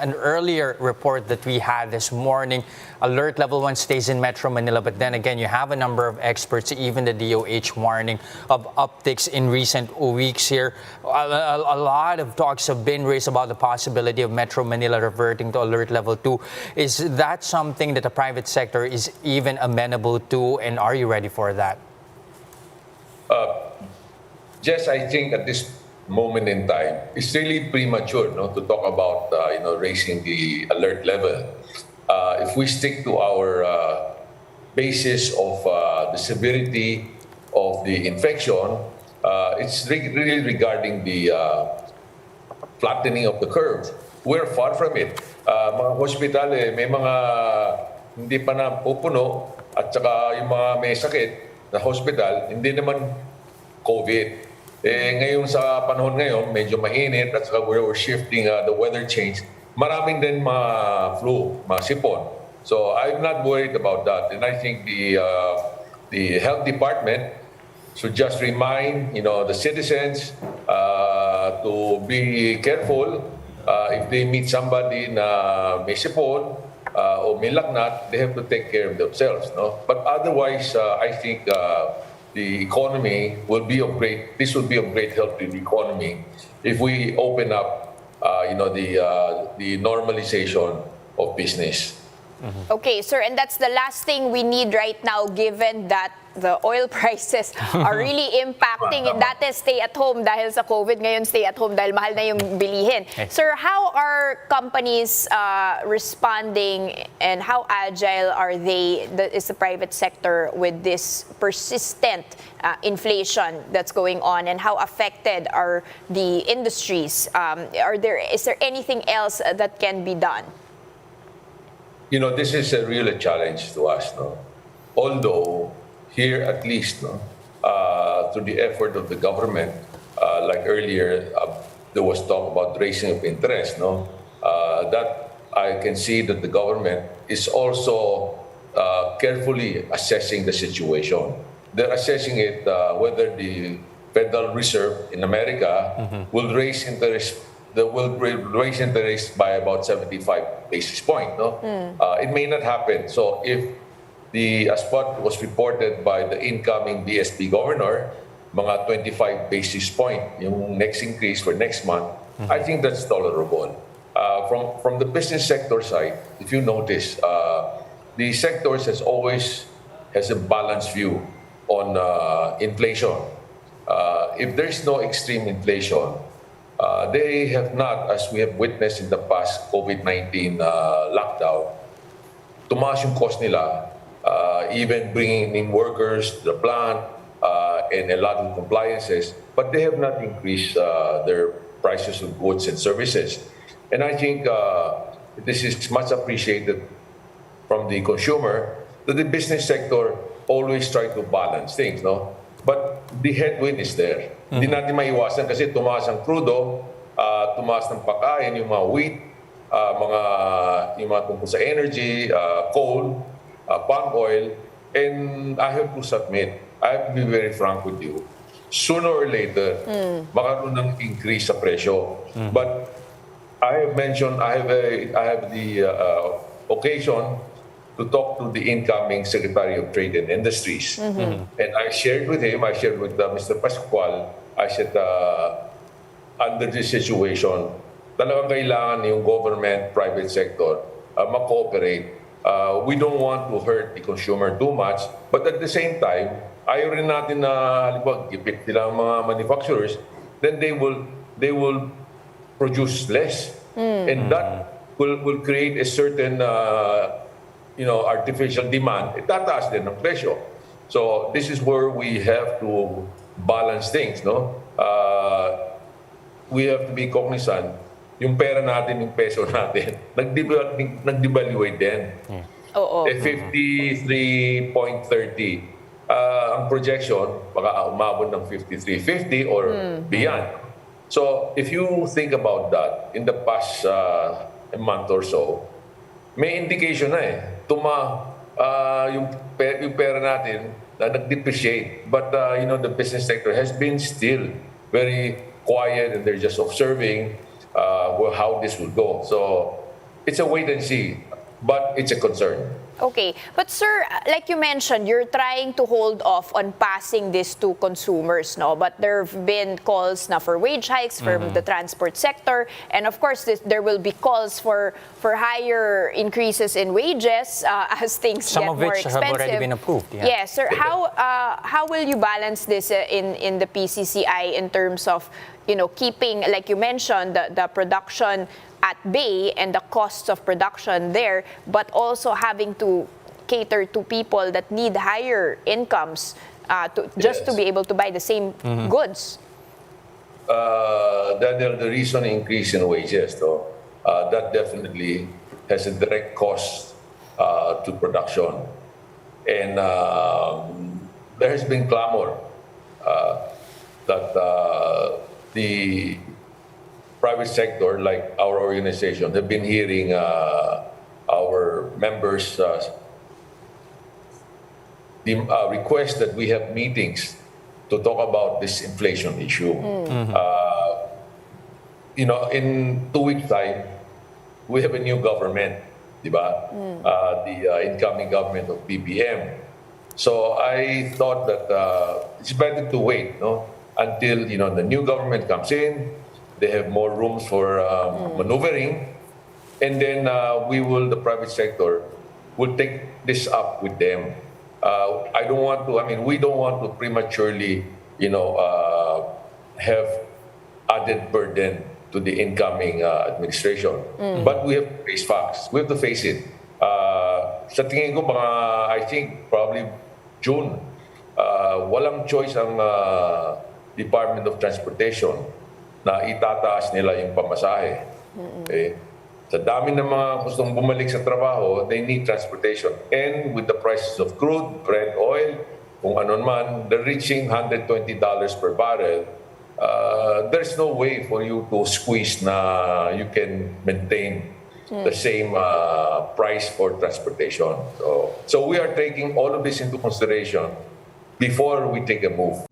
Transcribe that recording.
An earlier report that we had this morning, alert level 1 stays in Metro Manila, but then again, you have a number of experts, even the DOH, warning of upticks in recent weeks here. A lot of talks have been raised about the possibility of Metro Manila reverting to alert level 2. Is that something that the private sector is even amenable to, and are you ready for that? Jess, I think at this moment in time, it's really premature to talk about raising the alert level. If we stick to our basis of the severity of the infection, it's really regarding the flattening of the curve. We're far from it. Mga hospital, may mga hindi pa na pupuno at saka yung mga may sakit na hospital, hindi naman COVID. Ngayon sa panahon ngayon, medyo mainit at saka we're shifting the weather change. Maraming din flu, sipon. So I'm not worried about that. And I think the health department should just remind the citizens to be careful. If they meet somebody na may sipon o may lagnat, they have to take care of themselves. But otherwise, I think the economy will be of this will be of great help to the economy if we open up, the normalization of business. Okay, sir, and that's the last thing we need right now, given that the oil prices are really impacting. Dati stay at home dahil sa COVID, ngayon stay at home dahil mahal na yung bilihin. Sir, how are companies responding and how agile are is the private sector with this persistent inflation that's going on, and how affected are the industries? Is there anything else that can be done? This is a real challenge to us. Although here, at least, through the effort of the government, like earlier, there was talk about raising of interest. That I can see that the government is also carefully assessing the situation. They're assessing it whether the Federal Reserve in America will raise interest. Will raise interest by about 75 basis points. It may not happen. So if as what was reported by the incoming BSP governor, mga 25 basis point yung next increase for next month, I think that's tolerable. From the business sector side, if you notice, the sectors has a balanced view on inflation. If there's no extreme inflation, they have not, as we have witnessed in the past COVID-19 lockdown, tumaas yung cost nila, even bringing in workers to the plant and a lot of compliances, but they have not increased their prices of goods and services. And I think this is much appreciated from the consumer, that the business sector always try to balance things, But the headwind is there. Hindi natin maiwasan kasi tumaas ang crudo, tumaas ng pagkain, yung mga wheat, yung mga tungkol sa energy, coal, palm oil, and I have to submit, I have to be very frank with you, sooner or later, makaroon ng increase sa presyo. But I have mentioned, I have the occasion to talk to the incoming Secretary of Trade and Industries. And I shared with him, I shared with Mr. Pascual, I said, under this situation, talagang kailangan yung government, private sector, mag-cooperate. We don't want to hurt the consumer too much, but at the same time, ayaw rin natin na, halimbawa, gipit sila ang mga manufacturers, then they will produce less. And that will create a certain artificial demand, itataas din ng presyo. So this is where we have to balance things, we have to be cognizant, yung pera natin, yung peso natin, nag-devaluate din. 53.30. Ang projection, baka umabot ng 53.50 or beyond. So if you think about that, in the past a month or so, may indication na yung pera natin na nag-depreciate. But the business sector has been still very quiet and they're just observing how this will go. So it's a wait and see, but it's a concern. Okay. But sir, like you mentioned, you're trying to hold off on passing this to consumers, no? But there have been calls na for wage hikes from the transport sector. And of course, there will be calls for higher increases in wages as things Some get of more which expensive. have already been approved. Yeah. Yes, sir. How will you balance this in the PCCI in terms of, keeping, like you mentioned, the production at bay and the costs of production there, but also having to cater to people that need higher incomes just to be able to buy the same goods? The reason increase in wages, though, that definitely has a direct cost to production. And there has been clamor that the private sector, like our organization, have been hearing our members request that we have meetings to talk about this inflation issue. In 2 weeks' time, we have a new government, di ba? The incoming government of BBM. So I thought that it's better to wait, until the new government comes in. They have more rooms for maneuvering, and then the private sector will take this up with them. We don't want to prematurely, have added burden to the incoming administration. But we have to face facts. We have to face it. Sa tingin ko, I think probably June, walang choice ang Department of Transportation na itataas nila yung pamasahe. Okay? Sa dami ng mga gustong bumalik sa trabaho, they need transportation. And with the prices of crude, Brent oil, kung ano man, they're reaching $120 per barrel. There's no way for you to squeeze na you can maintain the same price for transportation. So we are taking all of this into consideration before we take a move.